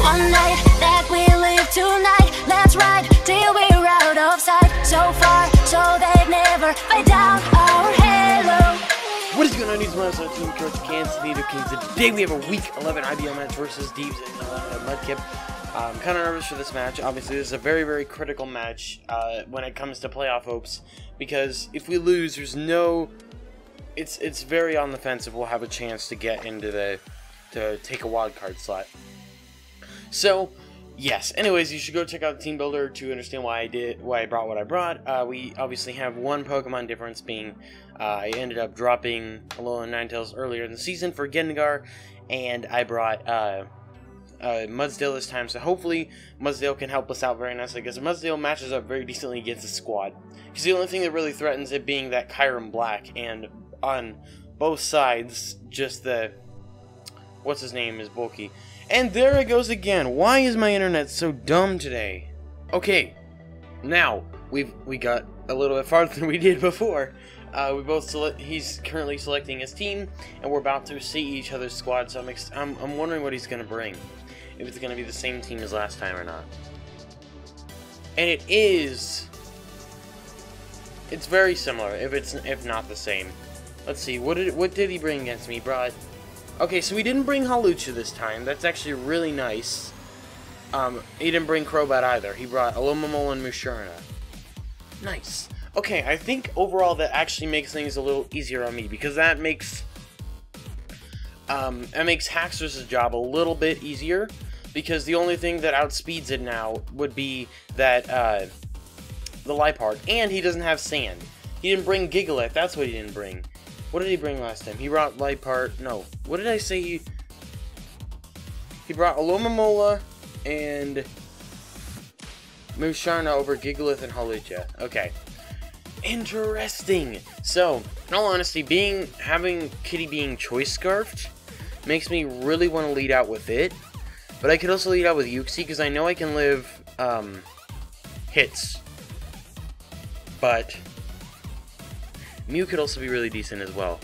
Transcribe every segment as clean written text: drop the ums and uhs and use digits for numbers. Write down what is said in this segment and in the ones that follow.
one night that we live tonight. Let's ride till we're out of sight. So far, so they never fight down our halo. What is going on, news? My team coach Kansas Nidokings, and today we have a week 11 IBL match versus Deeves and Mudkip. I'm kind of nervous for this match. Obviously, this is a very, very critical match when it comes to playoff hopes, because if we lose, there's no... It's very on the fence if we'll have a chance to get into to take a wild card slot. So, yes. Anyways, you should go check out the team builder to understand why I brought what I brought. We obviously have one Pokemon difference, being I ended up dropping Alolan Ninetales earlier in the season for Gengar, and I brought Mudsdale this time, so hopefully Mudsdale can help us out very nicely, because Mudsdale matches up very decently against the squad. Because the only thing that really threatens it being that Kyurem Black, and on both sides, just the... what's his name is bulky. And there it goes again. Why is my internet so dumb today? Okay, now we got a little bit farther than we did before. He's currently selecting his team, and we're about to see each other's squad. So I'm wondering what he's gonna bring. If it's gonna be the same team as last time or not. And it is. It's very similar. If not the same. Let's see. What did he bring against me? He brought. Okay, so he didn't bring Hawlucha this time. That's actually really nice. He didn't bring Crobat either. He brought Alomomola and Musharna. Nice. Okay, I think overall that actually makes things a little easier on me, because that makes Haxorus' job a little bit easier, because the only thing that outspeeds it now would be that the Liepard, and he doesn't have Sand. He didn't bring Gigalith. That's what he didn't bring. What did he bring last time? He brought Liepard. No. What did I say? He brought Alomomola and Musharna over Gigalith and Hawlucha. Okay. Interesting. So, in all honesty, having Kitty being choice scarfed makes me really want to lead out with it. But I could also lead out with Uxie, because I know I can live hits. But Mew could also be really decent as well.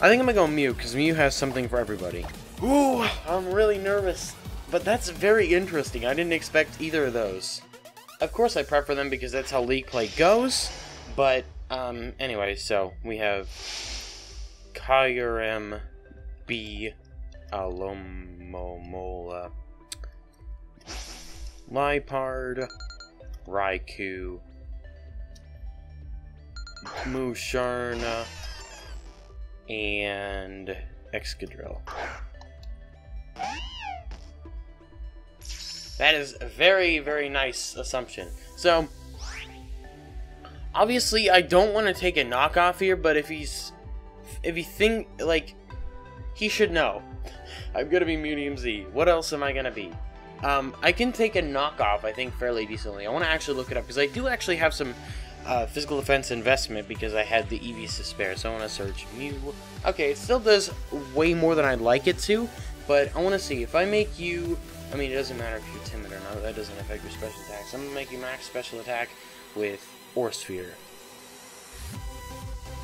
I think I'm gonna go Mew, because Mew has something for everybody. Ooh, I'm really nervous. But that's very interesting. I didn't expect either of those. Of course I prep for them, because that's how League play goes. But, anyway, so we have Kyurem, B, Alomomola, Liepard, Raikou, Musharna, and Excadrill. That is a very, very nice assumption. So, obviously, I don't want to take a knockoff here, but if he should know. I'm gonna be Medium Z. What else am I gonna be? I can take a knockoff, I think, fairly decently. I want to actually look it up, because I do actually have some physical defense investment, because I had the EVs to spare, so I want to search Mew. Okay, it still does way more than I'd like it to, but I want to see. If I make you... I mean, it doesn't matter if you're timid or not. That doesn't affect your special attacks. I'm going to make you max special attack with Aura Sphere.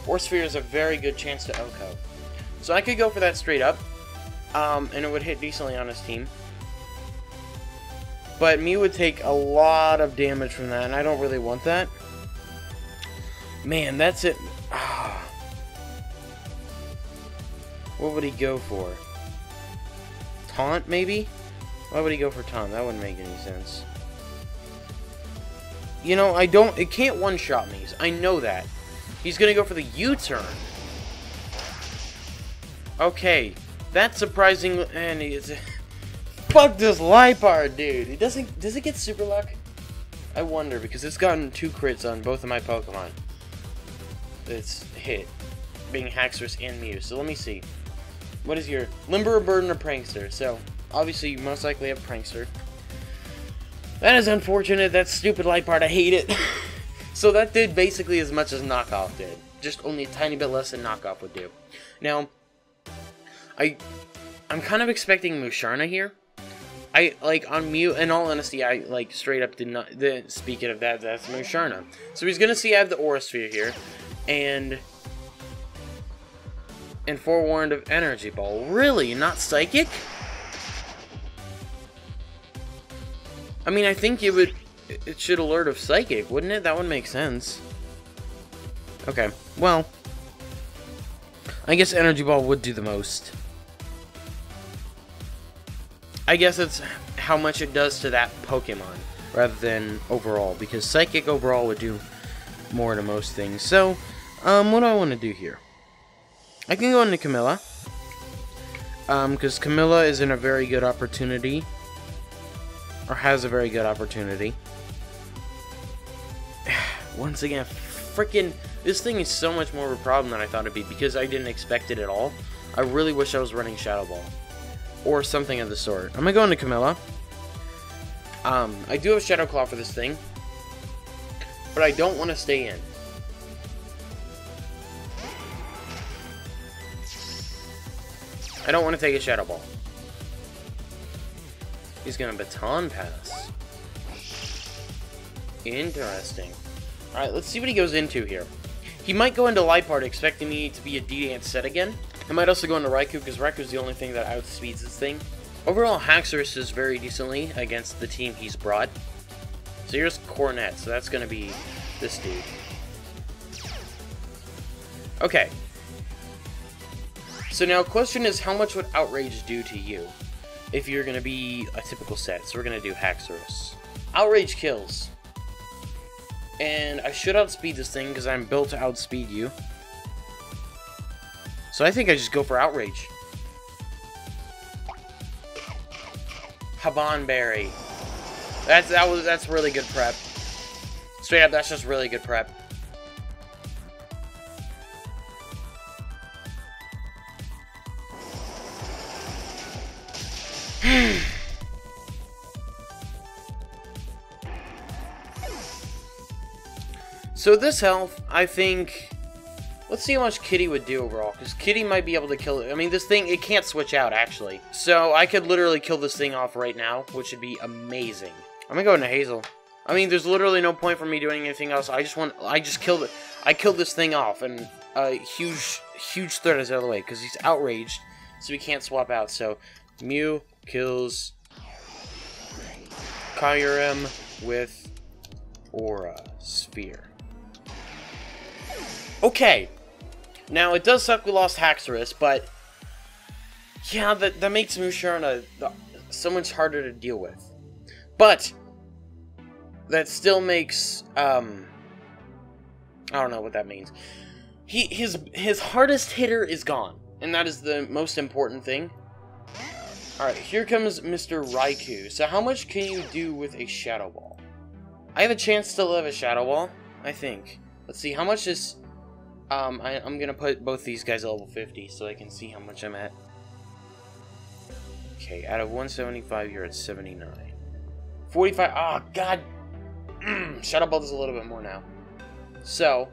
Aura Sphere is a very good chance to OHKO. So I could go for that straight up, and it would hit decently on his team. But Mew would take a lot of damage from that, and I don't really want that. Man, that's it. What would he go for? Taunt, maybe? Why would he go for Taunt? That wouldn't make any sense. You know, it can't one-shot me. I know that. He's gonna go for the U-turn. Okay. That's surprising, and he's... Fuck this Liepard, dude. Does it get Super Luck? I wonder, because it's gotten 2 crits on both of my Pokemon. It's hit, being Haxorus and Mew. So let me see. What is your Limber, Burden, or Prankster? So, obviously, you most likely have Prankster. That is unfortunate. That stupid Liepard. I hate it. So that did basically as much as Knockoff did. Just only a tiny bit less than Knockoff would do. Now, I'm kind of expecting Musharna here. On Mew, in all honesty, I, straight up did not, speaking of that, that's Musharna. So he's gonna see I have the Aura Sphere here, and forewarned of Energy Ball. Really? Not Psychic? I mean, I think it should alert of Psychic, wouldn't it? That would make sense. Okay, well, I guess Energy Ball would do the most. I guess it's how much it does to that Pokemon, rather than overall, because Psychic overall would do more to most things. So, what do I want to do here? I can go into Camilla, because Camilla is in a very good opportunity, or has a very good opportunity. Once again, freaking, this thing is so much more of a problem than I thought it'd be, because I didn't expect it at all. I really wish I was running Shadow Ball, or something of the sort. I'm gonna go into Camilla. I do have Shadow Claw for this thing, but I don't want to stay in. I don't want to take a Shadow Ball. He's gonna Baton Pass. Interesting. Alright, let's see what he goes into here. He might go into Liepard expecting me to be a D-Dance set again. I might also go into Raikou, because Raiku's the only thing that outspeeds this thing. Overall, Haxorus is very decently against the team he's brought. So here's Cornet, so that's going to be this dude. Okay. So now, question is, how much would Outrage do to you if you're going to be a typical set? So we're going to do Haxorus. Outrage kills. And I should outspeed this thing, because I'm built to outspeed you. So I think I just go for Outrage. Habanberry. That's really good prep. Straight up, that's just really good prep. So this health, I think... Let's see how much Kitty would do overall, because Kitty might be able to kill it. I mean, this thing, it can't switch out, actually. So I could literally kill this thing off right now, which would be amazing. I'm gonna go into Hazel. I mean, there's literally no point for me doing anything else. I killed this thing off, and a huge threat is out of the way, because he's outraged, so he can't swap out. So, Mew kills Kyurem with Aura Sphere. Okay, now it does suck we lost Haxorus, but yeah, that makes Musharna so much harder to deal with. But that still makes I don't know what that means. His hardest hitter is gone, and that is the most important thing. All right, here comes Mr. Raikou. So how much can you do with a Shadow Ball? I have a chance to live a Shadow Ball, I think. Let's see how much is. I'm gonna put both these guys at level 50 so I can see how much I'm at. Okay, out of 175, you're at 79. 45. Oh, God. Shadow Ball does a little bit more now. So,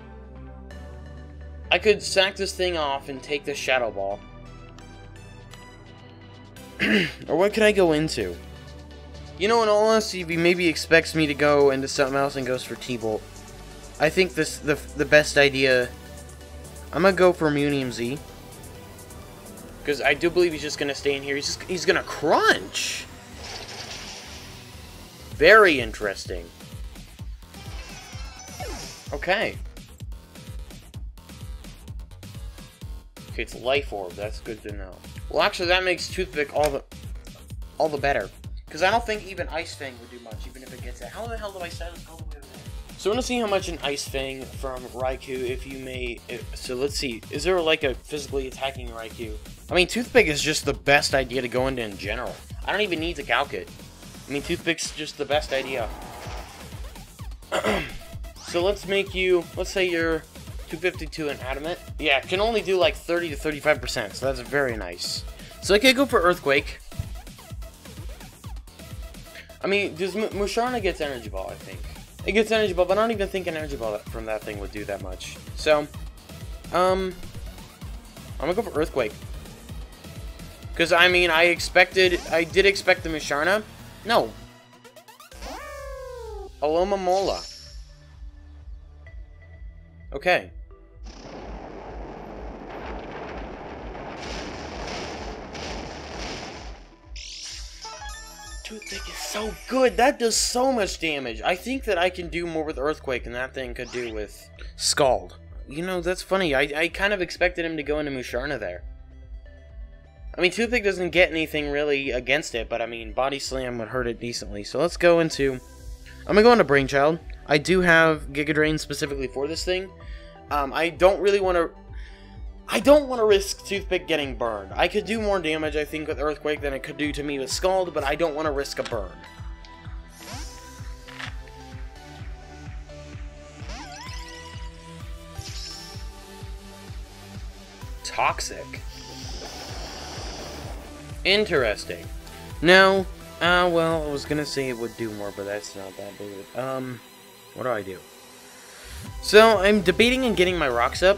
I could sack this thing off and take the Shadow Ball. Or what could I go into? You know, in all honesty, if he maybe expects me to go into something else and goes for T-Bolt, I think the best idea... I'm gonna go for Immunium Z. Because I do believe he's just gonna stay in here. He's gonna crunch! Very interesting. Okay. Okay, it's Life Orb. That's good to know. Well, actually, that makes Toothpick all the better. Because I don't think even Ice Fang would do much, even if it gets it. How the hell do I set it all the way over there? So I want to see how much an Ice Fang from Raikou, if you may... So let's see. Is there like a physically attacking Raikou? I mean, Toothpick is just the best idea to go into in general. I don't even need to calc it. I mean, Toothpick's just the best idea. So let's make you... Let's say you're 252 and Adamant. Yeah, it can only do like 30 to 35%, so that's very nice. So I could go for Earthquake. I mean, does Musharna gets Energy Ball, I think. It gets Energy Ball, but I don't even think an Energy Ball from that thing would do that much. So, I'm gonna go for Earthquake. Because, I mean, I did expect the Musharna. No. Alomomola. Okay. Toothpick is so good. That does so much damage. I think that I can do more with Earthquake than that thing could do with Scald. You know, that's funny. I kind of expected him to go into Musharna there. I mean, Toothpick doesn't get anything really against it, but I mean, Body Slam would hurt it decently. So let's go into... I'm going to go into Brainchild. I do have Giga Drain specifically for this thing. I don't really want to... I don't want to risk Toothpick getting burned. I could do more damage, I think, with Earthquake than it could do to me with Scald, but I don't want to risk a burn. Toxic. Interesting. No, well, I was gonna say it would do more, but that's not that big of it. What do I do? So, I'm debating on getting my rocks up.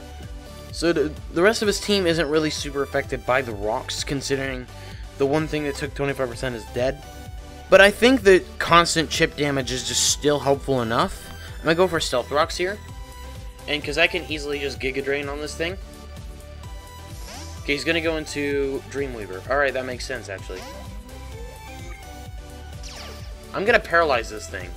So, the rest of his team isn't really super affected by the rocks, considering the one thing that took 25% is dead. But I think that constant chip damage is just still helpful enough. I'm gonna go for Stealth Rocks here. And because I can easily just Giga Drain on this thing. Okay, he's gonna go into Dreamweaver. Alright, that makes sense, actually. I'm gonna paralyze this thing.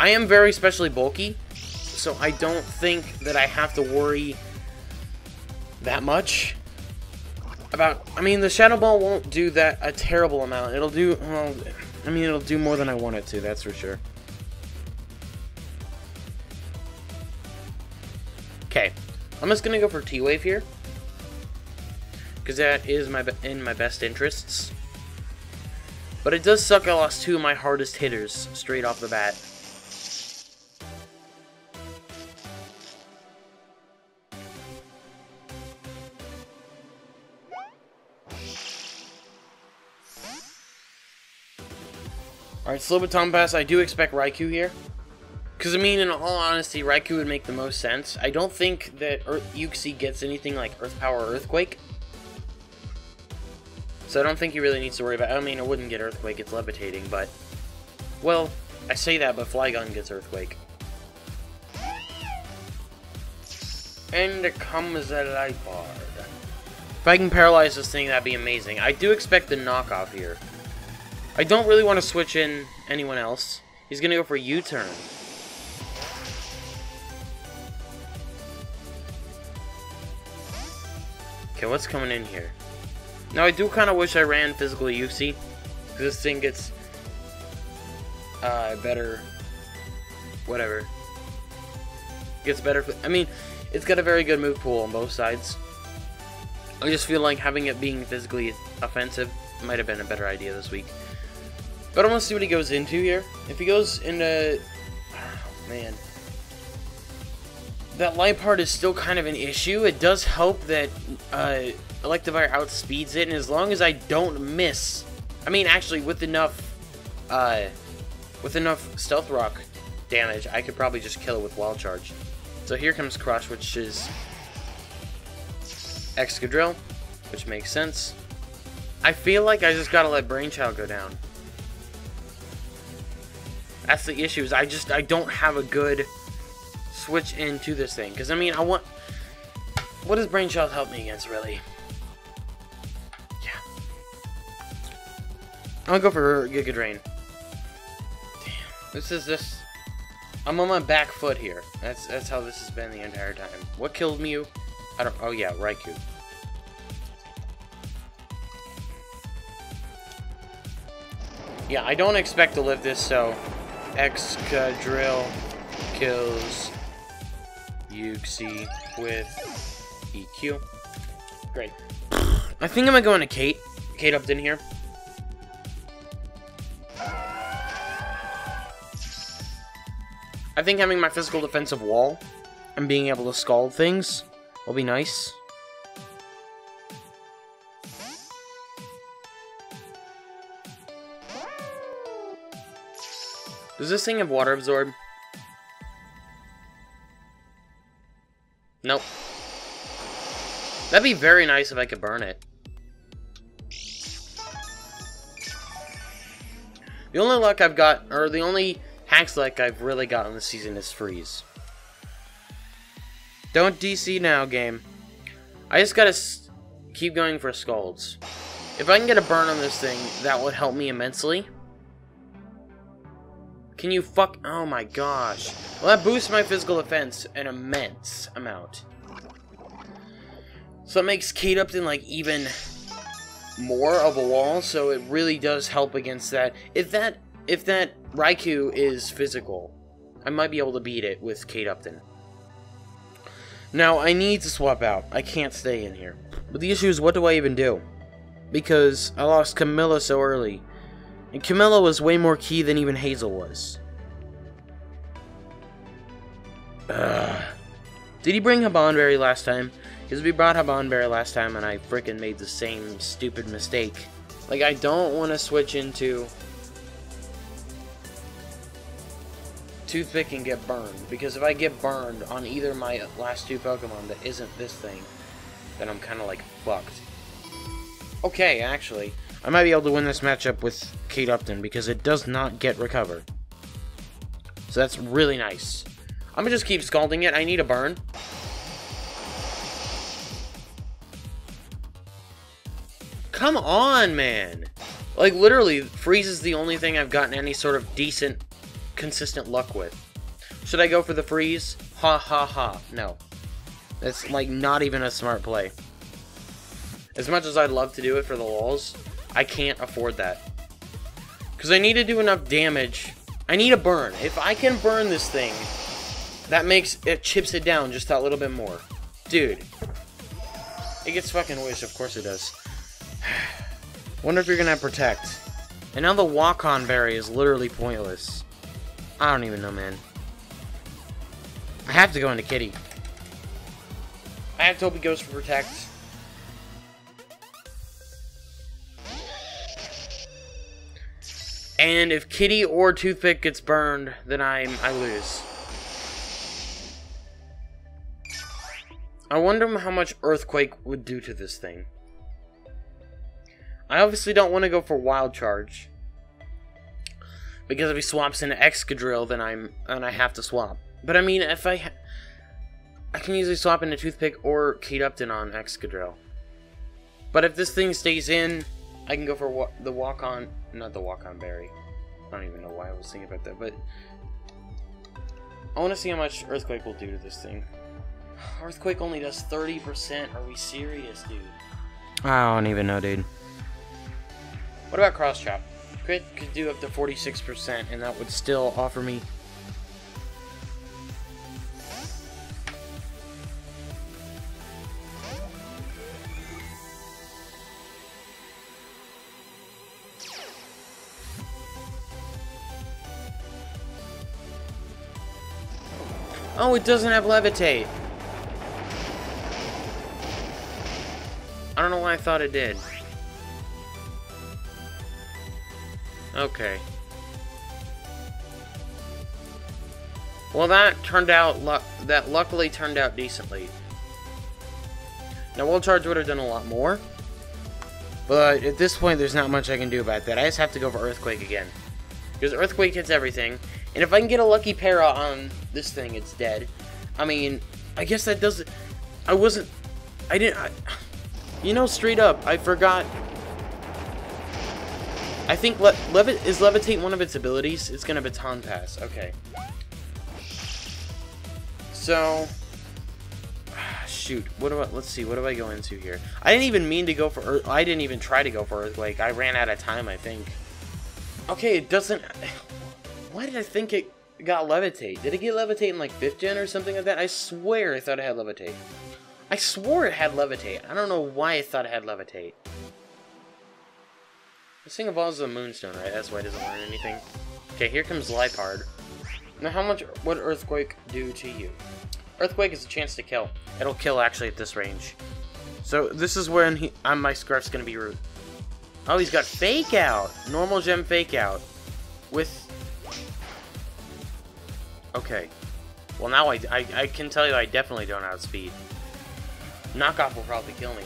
I am very specially bulky, so I don't think that I have to worry that much about... I mean, the Shadow Ball won't do that a terrible amount. It'll do... Well, I mean, it'll do more than I want it to, that's for sure. Okay, I'm just gonna go for T-Wave here, because that is in my best interests. But it does suck I lost two of my hardest hitters straight off the bat. Alright, Slow Baton Pass, I do expect Raikou here. Because, I mean, in all honesty, Raikou would make the most sense. I don't think that Uxie gets anything like Earth Power or Earthquake. So I don't think he really needs to worry about it. I mean, it wouldn't get Earthquake, it's levitating, but... Well, I say that, but Flygon gets Earthquake. And it comes a Light Bard. If I can paralyze this thing, that'd be amazing. I do expect the knockoff here. I don't really want to switch in anyone else. He's going to go for U-turn. Okay, what's coming in here? Now, I do kind of wish I ran Physical Uxie, because this thing gets better, whatever. Gets better, I mean, it's got a very good move pool on both sides. I just feel like having it being physically offensive might have been a better idea this week. But I want to see what he goes into here. If he goes into... Oh, man. That Light Part is still kind of an issue. It does help that Electivire outspeeds it, and as long as I don't miss... I mean, actually, with enough Stealth Rock damage, I could probably just kill it with Wild Charge. So here comes Crush, which is Excadrill, which makes sense. I feel like I just gotta let Brainchild go down. That's the issue, is I don't have a good switch into this thing. Because, I mean, I want... What does Brainchild help me against, really? Yeah. I'll go for Giga Drain. Damn. This is just... I'm on my back foot here. That's how this has been the entire time. What killed Mew? I don't... Oh, yeah, Raikou. Yeah, I don't expect to live this, so... Excadrill kills Uxie with EQ. Great. I think I'm gonna go into Kate. Kate upped in here. I think having my physical defensive wall and being able to scald things will be nice. Does this thing have Water Absorb? Nope. That'd be very nice if I could burn it. The only luck I've got, or the only hacks luck I've really gotten this season is Freeze. Don't DC now, game. I just gotta keep going for Scalds. If I can get a burn on this thing, that would help me immensely. Can you fuck... Oh my gosh. Well, that boosts my physical defense an immense amount. So it makes Kate Upton, like, even more of a wall, so it really does help against that. If that Raikou is physical, I might be able to beat it with Kate Upton. Now, I need to swap out. I can't stay in here. But the issue is, what do I even do? Because I lost Camilla so early. And Camilla was way more key than even Hazel was. Ugh. Did he bring Habanberry last time? Because we brought Habanberry last time and I frickin' made the same stupid mistake. Like, I don't want to switch into Toothpick and get burned. Because if I get burned on either of my last two Pokemon that isn't this thing, then I'm kind of like fucked. Okay, actually, I might be able to win this matchup with Kate Upton because it does not get Recover. So that's really nice. I'm gonna just keep scalding it. I need a burn. Come on, man. Like, literally, Freeze is the only thing I've gotten any sort of decent, consistent luck with. Should I go for the Freeze? Ha ha ha. No. That's, like, not even a smart play. As much as I'd love to do it for the lulz, I can't afford that. Because I need to do enough damage. I need a burn. If I can burn this thing, that makes it chips it down just that little bit more. Dude. It gets fucking Wish, of course it does. Wonder if you're gonna have Protect. And now the Walk-On Berry is literally pointless. I don't even know, man. I have to go into Kitty. I have to hope he goes for Protect. And if Kitty or Toothpick gets burned, then I lose. I wonder how much Earthquake would do to this thing. I obviously don't want to go for Wild Charge. Because if he swaps into Excadrill, then I have to swap. But I mean, if I can easily swap into Toothpick or Kate Upton on Excadrill. But if this thing stays in, I can go for the Walk-On, not the Walk-On Berry. I don't even know why I was thinking about that, but I want to see how much Earthquake will do to this thing. Earthquake only does 30%. Are we serious, dude? I don't even know, dude. What about Cross Chop? Crit could do up to 46%, and that would still offer me... Oh, it doesn't have Levitate. I don't know why I thought it did. Okay. Well, that turned out luckily turned out decently. Now, Wild Charge would have done a lot more, but at this point, there's not much I can do about that. I just have to go for Earthquake again, because Earthquake hits everything, and if I can get a lucky para on this thing, it's dead. I mean, I guess that doesn't. You know, straight up, I forgot. I think is Levitate one of its abilities? It's gonna Baton Pass. Okay. So, shoot. Let's see. What do I go into here? I didn't even mean to go for. I didn't even try to go for Earthquake. I ran out of time, I think. Okay, it doesn't. Why did I think it got Levitate? Did it get Levitate in like 5th gen or something like that? I swear I thought it had Levitate. I swore it had Levitate. I don't know why I thought it had Levitate. This thing evolves as a Moonstone, right? That's why it doesn't learn anything. Okay, here comes Liepard. Now, how much would Earthquake do to you? Earthquake is a chance to kill. It'll kill, actually, at this range. So, this is when my Scarf's gonna be rude. Oh, he's got Fake Out! Normal Gem Fake Out. With... Okay. Well, now I can tell you I definitely don't outspeed. Knockoff will probably kill me.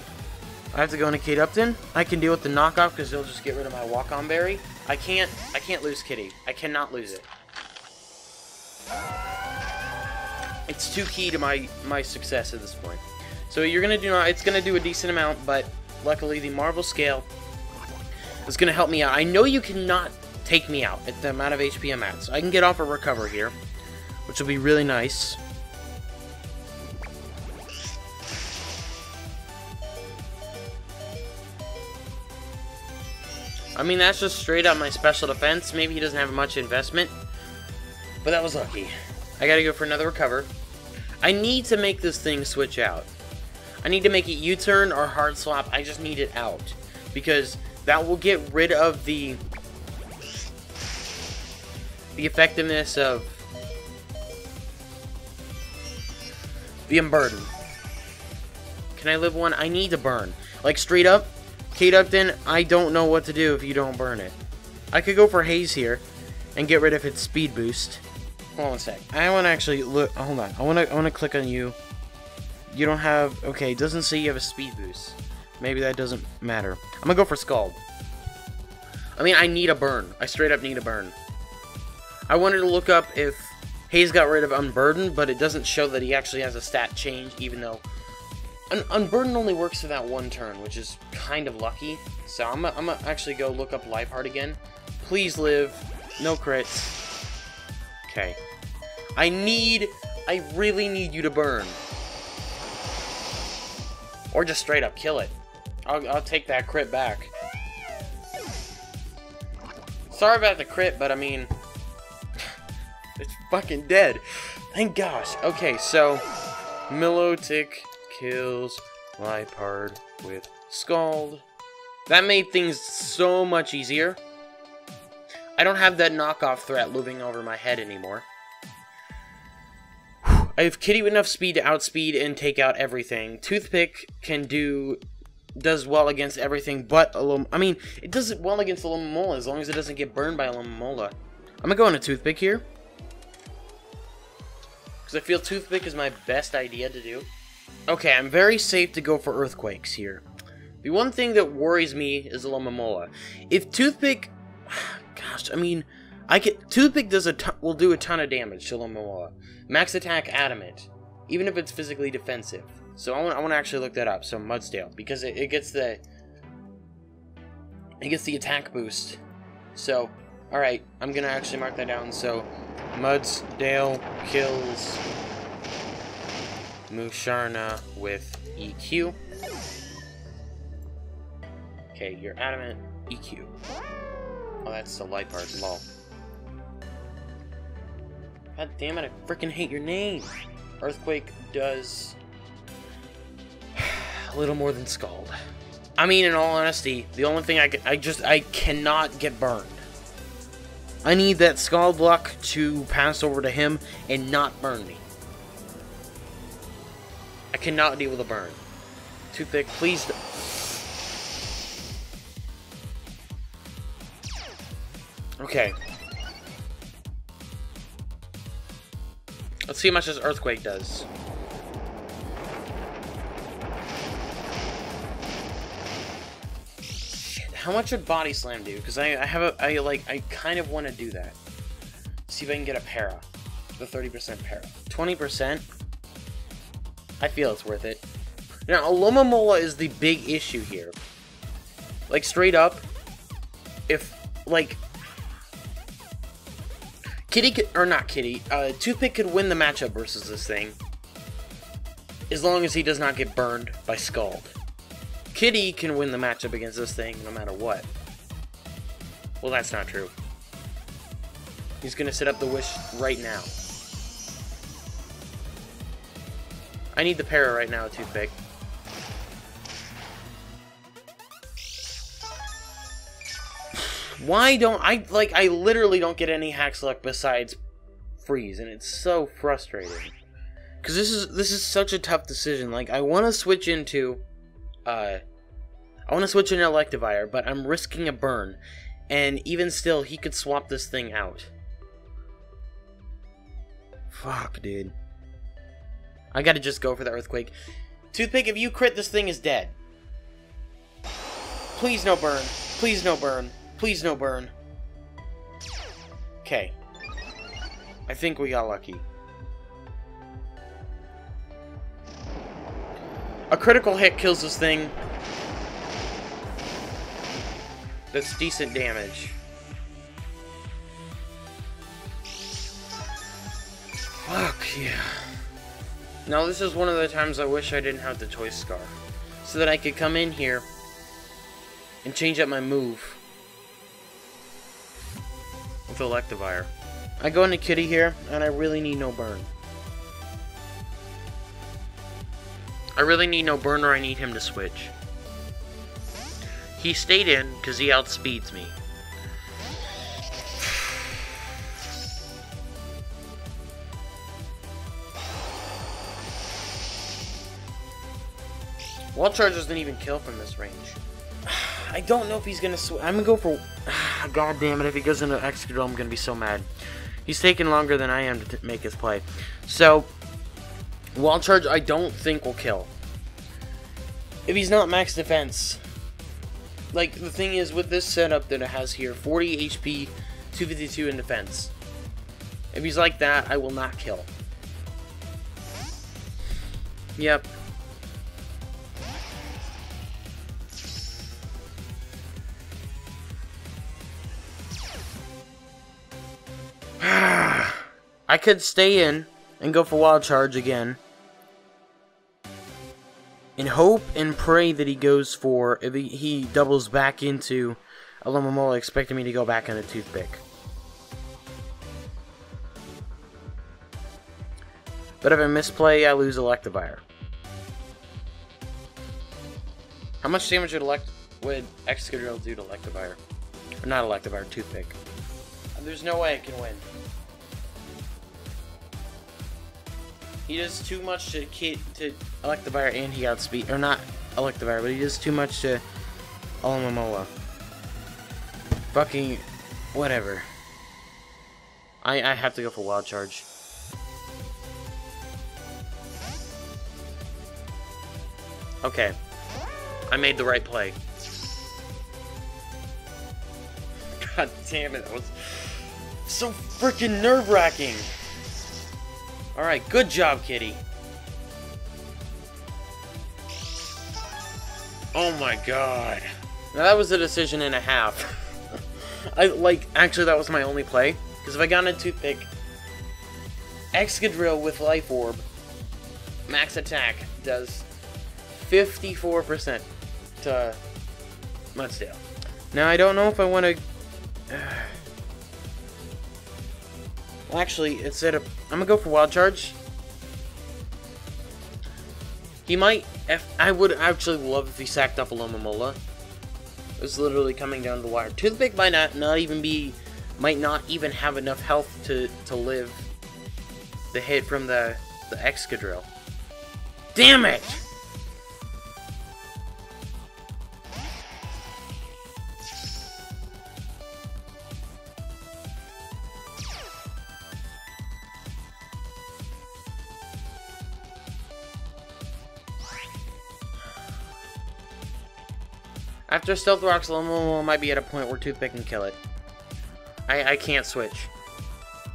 I have to go into Kate Upton. I can deal with the knockoff because he'll just get rid of my Walk-On Berry. I can't lose Kitty. I cannot lose it. It's too key to my success at this point. So you're gonna do it's gonna do a decent amount, but luckily the Marvel Scale is gonna help me out. I know you cannot take me out at the amount of HP I'm at, so I can get off a recover here, which will be really nice. I mean, that's just straight up my special defense. Maybe he doesn't have much investment, but that was lucky. I gotta go for another recover. I need to make this thing switch out. I need to make it U-turn or hard swap. I just need it out, because that will get rid of the effectiveness of the unburden. Can I live one? I need to burn. Like, straight up, K-Ductin, I don't know what to do if you don't burn it. I could go for Haze here and get rid of its speed boost. Hold on one sec. I want to actually look. Hold on. I want to click on you. You don't have. Okay, it doesn't say you have a speed boost. Maybe that doesn't matter. I'm gonna go for Scald. I mean, I need a burn. I straight up need a burn. I wanted to look up if Haze got rid of Unburden, but it doesn't show that he actually has a stat change, even though Unburden only works for that one turn, which is kind of lucky. So I'm gonna actually go look up Life Heart again. Please live. No crits. Okay. I really need you to burn. Or just straight up kill it. I'll take that crit back. Sorry about the crit, but I mean, it's fucking dead. Thank gosh. Okay, so Milotic kills Liepard with Scald. That made things so much easier. I don't have that knockoff threat looming over my head anymore. I have Kitty with enough speed to outspeed and take out everything. Toothpick does well against everything but I mean, it does well against Alomomola as long as it doesn't get burned by Alomomola. I'm gonna go on a Toothpick here, because I feel Toothpick is my best idea to do. Okay, I'm very safe to go for Earthquakes here. The one thing that worries me is Alomomola. If Toothpick, gosh, I mean, Toothpick will do a ton of damage to Alomomola. Max attack Adamant, even if it's physically defensive. So I want to actually look that up. So Mudsdale, because it gets the attack boost. So, all right, I'm gonna actually mark that down. So Mudsdale kills Musharna with EQ. Okay, you're Adamant, EQ. Oh, that's the light part. Lol. God damn it! I freaking hate your name. Earthquake does a little more than Scald. I mean, in all honesty, the only thing I cannot get burned. I need that Scald luck to pass over to him and not burn me. I cannot deal with a burn. Toothpick, please. Okay. Let's see how much this Earthquake does. Shit, how much would Body Slam do? Because I kind of want to do that. See if I can get a para. The 30% para. 20%? I feel it's worth it. Now, Alomomola is the big issue here. Like, straight up, if, like, Toothpick could win the matchup versus this thing, as long as he does not get burned by Scald. Kitty can win the matchup against this thing no matter what. Well, that's not true. He's gonna set up the wish right now. I need the para right now, Toothpick. Why don't I literally don't get any hacks luck besides freeze, and it's so frustrating. Cause this is such a tough decision. Like, I wanna switch into Electivire, but I'm risking a burn. And even still, he could swap this thing out. Fuck, dude. I gotta just go for the Earthquake. Toothpick, if you crit, this thing is dead. Please no burn. Please no burn. Please no burn. Okay. I think we got lucky. A critical hit kills this thing. That's decent damage. Fuck yeah. Now this is one of the times I wish I didn't have the Choice Scar. So that I could come in here and change up my move with Electivire. I go into Kitty here, and I really need no burn. I really need no burn, or I need him to switch. He stayed in because he outspeeds me. Wall Charge doesn't even kill from this range. I don't know if he's gonna I'm gonna go for... God damn it, if he goes into Excadrill, I'm gonna be so mad. He's taking longer than I am to make his play. So, Wall Charge I don't think will kill. If he's not max defense. Like, the thing is, with this setup that it has here, 40 HP, 252 in defense. If he's like that, I will not kill. Yep. I could stay in and go for Wild Charge again. And hope and pray that he goes for, if he doubles back into Alomomola, expecting me to go back on a Toothpick. But if I misplay, I lose Electivire. How much damage would Excadrill do to Electivire? Or not Electivire, Toothpick. There's no way I can win. He does too much to Electivire, and he outspeed, or not Electivire, but he does too much to Alomomola. Fucking whatever. I have to go for Wild Charge. Okay. I made the right play. God damn it, that was so freaking nerve-wracking. Alright, good job, Kitty. Oh my god. Now that was a decision and a half. Actually that was my only play. Because if I got a Toothpick, Excadrill with Life Orb, max attack, does 54% to Mudsdale. Now I don't know if I want to... Actually, instead of... I'm gonna go for Wild Charge. He might... I would actually love if he sacked up a Alomomola. It's literally coming down to the wire. Toothpick might not even have enough health to live the hit from the Excadrill. Damn it! After Stealth Rocks, Alomomola might be at a point where Toothpick can kill it. I can't switch.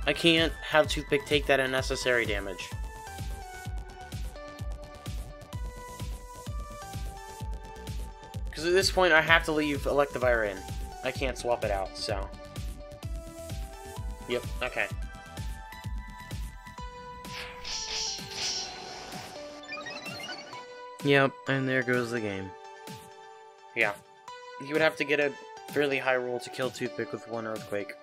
I can't have Toothpick take that unnecessary damage. Because at this point, I have to leave Electivire in. I can't swap it out, so... Yep, okay. Yep, and there goes the game. Yeah. He would have to get a fairly high roll to kill Toothpick with one Earthquake.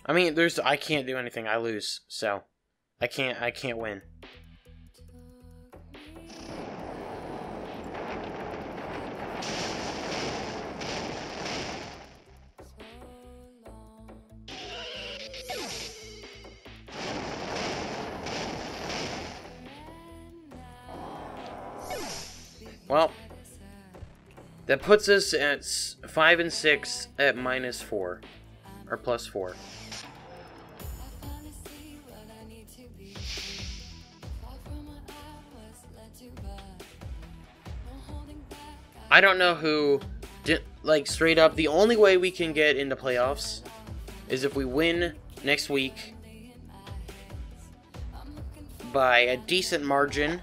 I mean, I can't do anything. I lose, so I can't win. Well, that puts us at 5 and 6 at -4, or +4. I don't know who, like, straight up, the only way we can get into playoffs is if we win next week by a decent margin,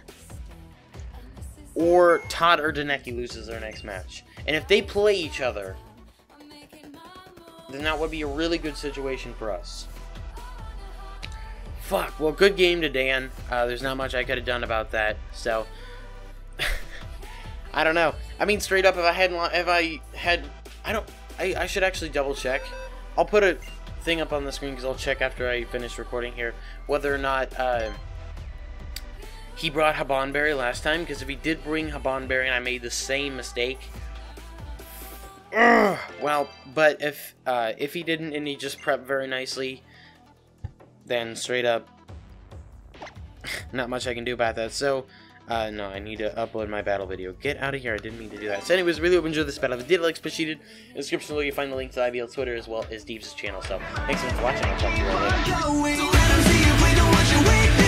or Todd or Deneki loses their next match. And if they play each other, then that would be a really good situation for us. Fuck. Well, good game to Dan. There's not much I could have done about that. So, I don't know. I mean, straight up, I should actually double check. I'll put a thing up on the screen because I'll check after I finish recording here whether or not he brought Habanberry last time. Because if he did bring Habanberry and I made the same mistake, well, but if he didn't and he just prepped very nicely, then straight up, not much I can do about that. So, no, I need to upload my battle video. Get out of here, I didn't mean to do that. So anyways, really hope you enjoyed this battle. If you did, like, especially did, in the description below you'll find the link to IBL Twitter as well as Deeves' channel. So, thanks so much for watching, I'll talk to you all later.